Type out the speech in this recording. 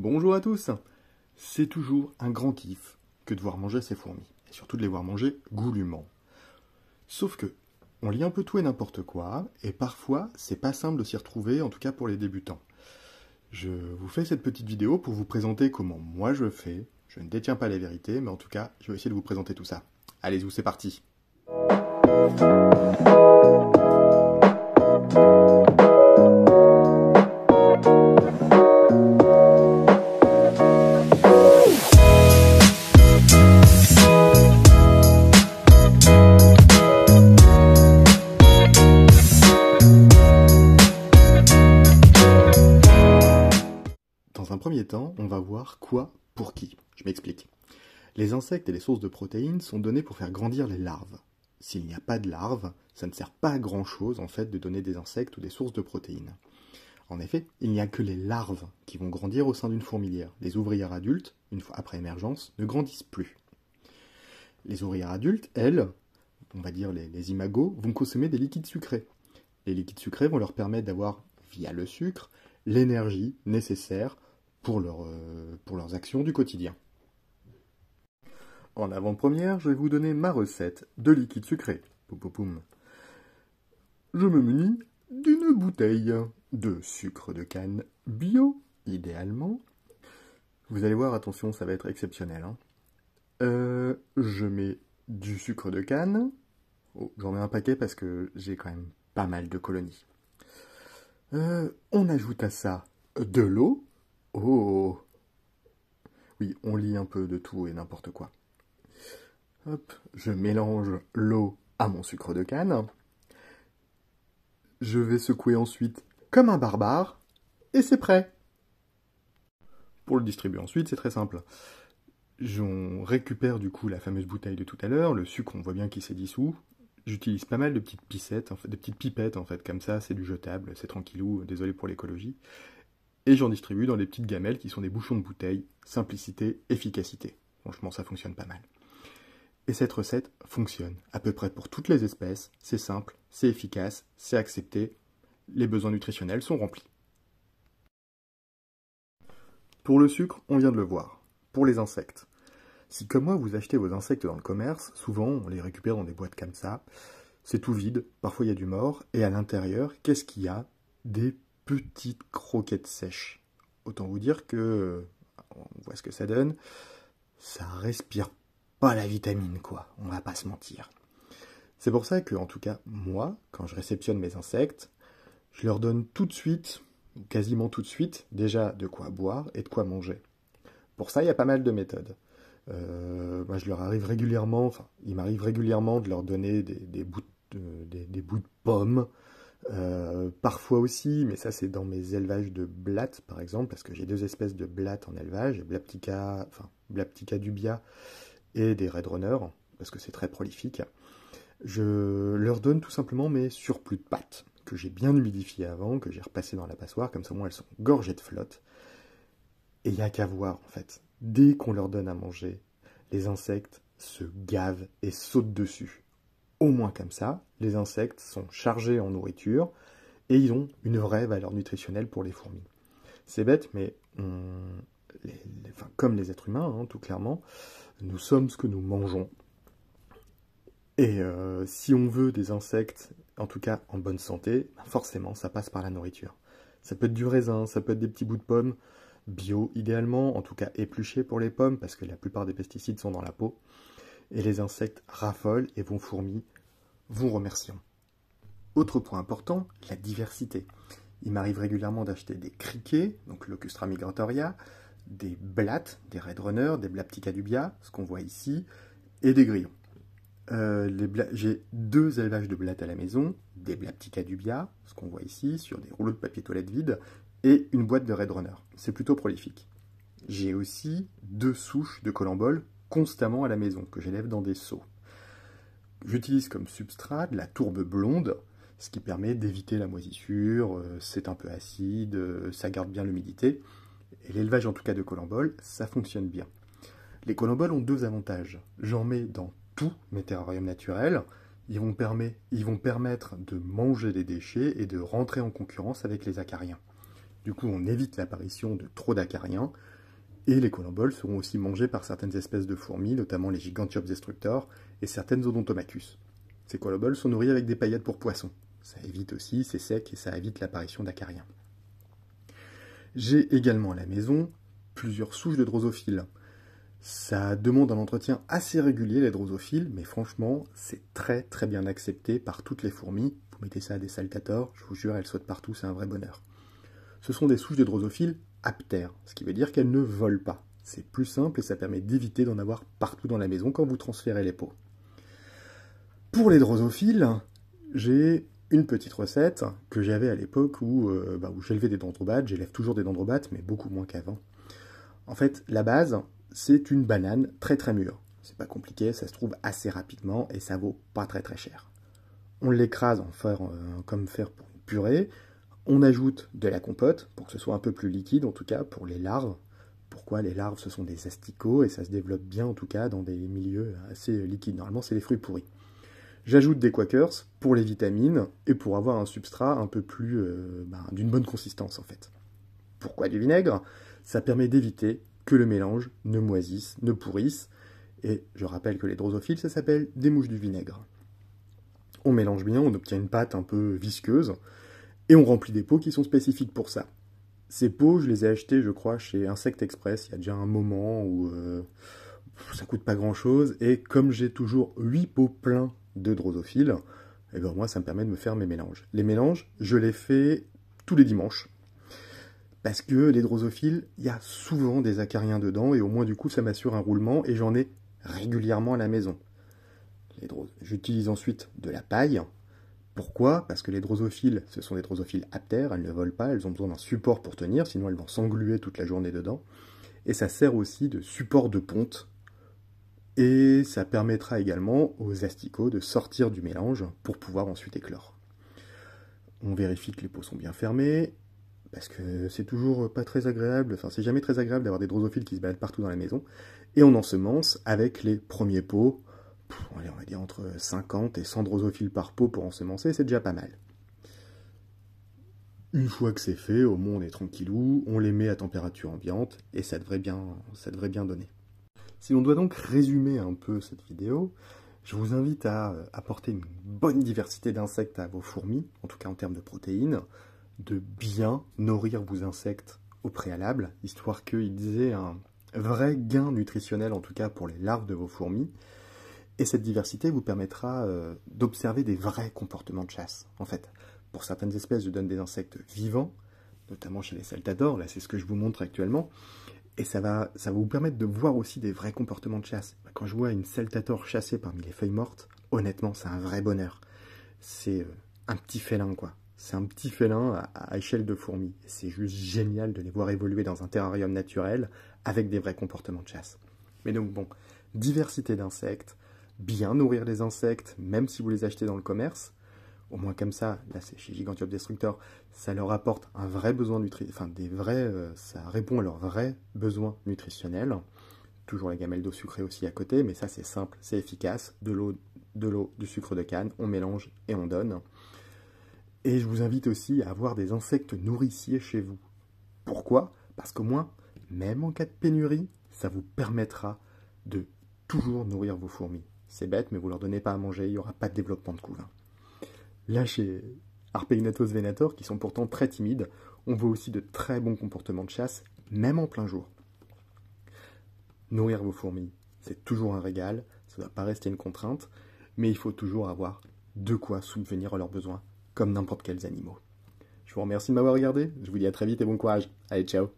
Bonjour à tous. C'est toujours un grand kiff que de voir manger ces fourmis, et surtout de les voir manger goulûment. Sauf que, on lit un peu tout et n'importe quoi, et parfois, c'est pas simple de s'y retrouver, en tout cas pour les débutants. Je vous fais cette petite vidéo pour vous présenter comment moi je fais. Je ne détiens pas la vérité, mais en tout cas, je vais essayer de vous présenter tout ça. Allez-y, c'est parti. Dans un premier temps, on va voir quoi pour qui. Je m'explique. Les insectes et les sources de protéines sont donnés pour faire grandir les larves. S'il n'y a pas de larves, ça ne sert pas à grand chose en fait de donner des insectes ou des sources de protéines. En effet, il n'y a que les larves qui vont grandir au sein d'une fourmilière. Les ouvrières adultes, une fois après émergence, ne grandissent plus. Les ouvrières adultes, elles, on va dire les imagos, vont consommer des liquides sucrés. Les liquides sucrés vont leur permettre d'avoir, via le sucre, l'énergie nécessaire pour leurs actions du quotidien. En avant-première, je vais vous donner ma recette de liquide sucré. Poum, poum, poum. Je me munis d'une bouteille de sucre de canne bio, idéalement. Vous allez voir, attention, ça va être exceptionnel. Je mets du sucre de canne. Oh, j'en mets un paquet parce que j'ai quand même pas mal de colonies. On ajoute à ça de l'eau. Oh! Oui, on lit un peu de tout et n'importe quoi. Hop, je mélange l'eau à mon sucre de canne. Je vais secouer ensuite comme un barbare. Et c'est prêt! Pour le distribuer ensuite, c'est très simple. On récupère du coup la fameuse bouteille de tout à l'heure. Le sucre, on voit bien qu'il s'est dissous. J'utilise pas mal de petites pissettes, des petites pipettes en fait, comme ça, c'est du jetable, c'est tranquillou, désolé pour l'écologie. Et j'en distribue dans des petites gamelles qui sont des bouchons de bouteille. Simplicité, efficacité. Franchement, ça fonctionne pas mal. Et cette recette fonctionne à peu près pour toutes les espèces. C'est simple, c'est efficace, c'est accepté. Les besoins nutritionnels sont remplis. Pour le sucre, on vient de le voir. Pour les insectes. Si comme moi vous achetez vos insectes dans le commerce, souvent on les récupère dans des boîtes comme ça. C'est tout vide, parfois il y a du mort. Et à l'intérieur, qu'est-ce qu'il y a? Des petites croquettes sèches. Autant vous dire que, on voit ce que ça donne, ça respire pas la vitamine quoi, on va pas se mentir. C'est pour ça que, en tout cas, moi, quand je réceptionne mes insectes, je leur donne tout de suite, quasiment tout de suite, déjà de quoi boire et de quoi manger. Pour ça, il y a pas mal de méthodes. Moi, je leur arrive régulièrement, enfin, il m'arrive régulièrement de leur donner des bouts de pommes, parfois aussi, mais ça c'est dans mes élevages de blattes par exemple, parce que j'ai deux espèces de blattes en élevage, Blaptica dubia et des Red Runner, parce que c'est très prolifique. Je leur donne tout simplement mes surplus de pâtes, que j'ai bien humidifié avant, que j'ai repassé dans la passoire, comme ça moi elles sont gorgées de flotte. Et il n'y a qu'à voir en fait, dès qu'on leur donne à manger, les insectes se gavent et sautent dessus. Au moins comme ça, les insectes sont chargés en nourriture et ils ont une vraie valeur nutritionnelle pour les fourmis. C'est bête, mais comme les êtres humains, hein, tout clairement, nous sommes ce que nous mangeons. Et si on veut des insectes, en tout cas en bonne santé, forcément ça passe par la nourriture. Ça peut être du raisin, ça peut être des petits bouts de pommes, bio idéalement, en tout cas épluchés pour les pommes, parce que la plupart des pesticides sont dans la peau. Et les insectes raffolent et vos fourmis vous remercient. Autre point important, la diversité. Il m'arrive régulièrement d'acheter des criquets, donc Locustra migratoria, des blattes, des Red Runner, des Blaptica dubia, ce qu'on voit ici, et des grillons. J'ai deux élevages de blattes à la maison, des Blaptica dubia, ce qu'on voit ici, sur des rouleaux de papier toilette vide, et une boîte de Red Runner. C'est plutôt prolifique. J'ai aussi deux souches de collemboles constamment à la maison, que j'élève dans des seaux. J'utilise comme substrat de la tourbe blonde, ce qui permet d'éviter la moisissure, c'est un peu acide, ça garde bien l'humidité. Et l'élevage en tout cas de collemboles, ça fonctionne bien. Les collemboles ont deux avantages. J'en mets dans tous mes terrariums naturels, ils vont permettre de manger les déchets et de rentrer en concurrence avec les acariens. Du coup, on évite l'apparition de trop d'acariens, et les collemboles seront aussi mangés par certaines espèces de fourmis, notamment les Gigantiops destructors et certaines Odontomachus. Ces collemboles sont nourris avec des paillettes pour poissons. Ça évite aussi, c'est sec et ça évite l'apparition d'acariens. J'ai également à la maison plusieurs souches de drosophiles. Ça demande un entretien assez régulier, les drosophiles, mais franchement, c'est très très bien accepté par toutes les fourmis. Vous mettez ça à des saltators, je vous jure, elles sautent partout, c'est un vrai bonheur. Ce sont des souches de drosophiles aptères, ce qui veut dire qu'elles ne volent pas. C'est plus simple et ça permet d'éviter d'en avoir partout dans la maison quand vous transférez les pots. Pour les drosophiles, j'ai une petite recette que j'avais à l'époque où j'élevais des dendrobates. J'élève toujours des dendrobates, mais beaucoup moins qu'avant. En fait, la base, c'est une banane très très mûre. C'est pas compliqué, ça se trouve assez rapidement et ça vaut pas très très cher. On l'écrase comme faire pour une purée. On ajoute de la compote pour que ce soit un peu plus liquide, en tout cas pour les larves. Pourquoi les larves, ce sont des asticots et ça se développe bien en tout cas dans des milieux assez liquides. Normalement, c'est les fruits pourris. J'ajoute des Quakers pour les vitamines et pour avoir un substrat un peu plus d'une bonne consistance en fait. Pourquoi du vinaigre? Ça permet d'éviter que le mélange ne moisisse, ne pourrisse. Et je rappelle que les drosophiles, ça s'appelle des mouches du vinaigre. On mélange bien, on obtient une pâte un peu visqueuse et on remplit des pots qui sont spécifiques pour ça. Ces pots, je les ai achetés, je crois, chez Insect Express, il y a déjà un moment où ça coûte pas grand-chose. Et comme j'ai toujours 8 pots pleins de drosophiles, et ben moi, ça me permet de me faire mes mélanges. Les mélanges, je les fais tous les dimanches. Parce que les drosophiles, il y a souvent des acariens dedans, et au moins du coup, ça m'assure un roulement, et j'en ai régulièrement à la maison. J'utilise ensuite de la paille. Pourquoi? Parce que les drosophiles, ce sont des drosophiles aptères, elles ne volent pas, elles ont besoin d'un support pour tenir, sinon elles vont s'engluer toute la journée dedans. Et ça sert aussi de support de ponte. Et ça permettra également aux asticots de sortir du mélange pour pouvoir ensuite éclore. On vérifie que les pots sont bien fermés, parce que c'est toujours pas très agréable, enfin c'est jamais très agréable d'avoir des drosophiles qui se baladent partout dans la maison. Et on ensemence avec les premiers pots, on va dire entre 50 et 100 drosophiles par pot pour ensemencer, c'est déjà pas mal. Une fois que c'est fait, au moins on est tranquillou, on les met à température ambiante et ça devrait bien donner. Si on doit donc résumer un peu cette vidéo, je vous invite à apporter une bonne diversité d'insectes à vos fourmis, en tout cas en termes de protéines, de bien nourrir vos insectes au préalable, histoire qu'ils aient un vrai gain nutritionnel, en tout cas pour les larves de vos fourmis. Et cette diversité vous permettra d'observer des vrais comportements de chasse. En fait, pour certaines espèces, je donne des insectes vivants, notamment chez les saltators, là c'est ce que je vous montre actuellement, et ça va vous permettre de voir aussi des vrais comportements de chasse. Quand je vois une saltator chasser parmi les feuilles mortes, honnêtement, c'est un vrai bonheur. C'est un petit félin, quoi. C'est un petit félin à échelle de fourmi. C'est juste génial de les voir évoluer dans un terrarium naturel avec des vrais comportements de chasse. Mais donc bon, diversité d'insectes, bien nourrir les insectes, même si vous les achetez dans le commerce, au moins comme ça, là c'est chez Gigantiops Destructor, ça leur apporte un vrai besoin ça répond à leurs vrais besoins nutritionnels. Toujours la gamelle d'eau sucrée aussi à côté, mais ça c'est simple, c'est efficace. De l'eau, du sucre de canne, on mélange et on donne. Et je vous invite aussi à avoir des insectes nourriciers chez vous. Pourquoi? Parce qu'au moins, même en cas de pénurie, ça vous permettra de toujours nourrir vos fourmis. C'est bête, mais vous leur donnez pas à manger, il n'y aura pas de développement de couvain. Là, chez Harpegnathos venator, qui sont pourtant très timides, on voit aussi de très bons comportements de chasse, même en plein jour. Nourrir vos fourmis, c'est toujours un régal, ça ne doit pas rester une contrainte, mais il faut toujours avoir de quoi subvenir à leurs besoins, comme n'importe quels animaux. Je vous remercie de m'avoir regardé, je vous dis à très vite et bon courage. Allez, ciao!